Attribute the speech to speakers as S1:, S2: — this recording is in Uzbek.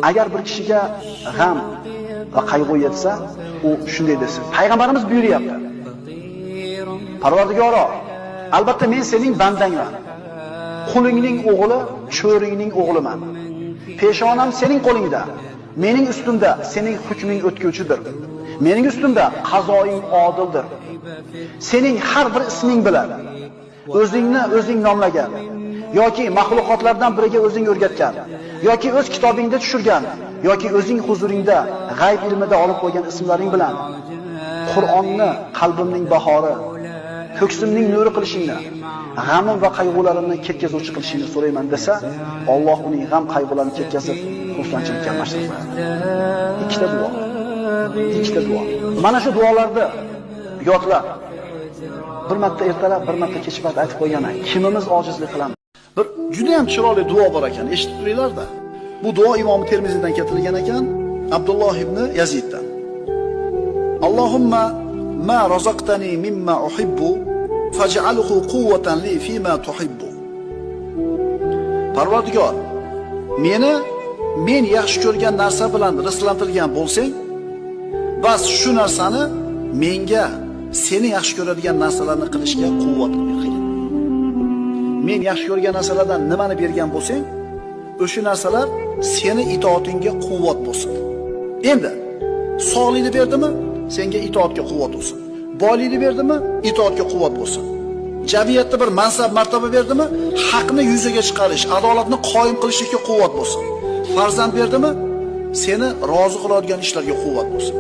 S1: Agar bir kishiga g'am va qayg'u yetsa, u shunday desin. Payg'ambarimiz buyuryapti. Parvardigoro, albatta men sening bandangman. Qulingning o'g'li, cho'ringning o'g'liman. Peshonam sening qo'lingda. Mening ustimda sening hukming o'tkuvchidir. Mening ustimda qazoing odildir. Sening har bir isming bilan o'zingni o'zing nomlagan yoki mahluqotlardan biriga o'zing o'rgatgan yoki o'z kitobingda tushirgan yoki o'zing huzuringda g'ayb ilmida olib qo'ygan ismlaring bilan Qur'onni qalbimning bahori, ko'ksimning nuri qilishingni, g'amim va qayg'ularimni ketkazuvchi qilishingni so'rayman desa, Alloh uning g'am qayg'ularini ketkazib, xursandchilikka almashtiradi. Ikkita duo. Ikkita duo. Mana shu duolarni yodlab, bir marta ertalab, bir marta kech vaqt aytib qo'yganman. Kimimiz ojizlik qilamiz? Bir juda ham chiroyli duo bor ekan, eshitib turinglar-da. Bu duo Imom Termiziydan keltirilgan ekan, Abdulloh ibn Yaziddan. Allohumma ma razaqtani mimma uhibbu faj'alhu quwwatan li fima tuhibbu. Parvardigor, men yaxshi ko'rgan narsa bilan rizqlantirgan bo'lsang, bas shu narsani menga seni yaxshi ko'radigan narsalarni qilishga quvvat ber. Men yaxshi ko'rgan narsalardan nimani bergan bo'lsang, o'sha narsalar seni itoatingga quvvat bo'lsin. Endi sog'likni berdimi, senga itoatga quvvat bo'lsin. Boylikni berdimi, itoatga quvvat bo'lsin. Jamiyatda bir mansab, martaba berdimi, haqni yuzaga chiqarish, adolatni qoyim qilishga quvvat bo'lsin. Farzand berdimi, seni rozi qiladigan ishlarga quvvat bo'lsin.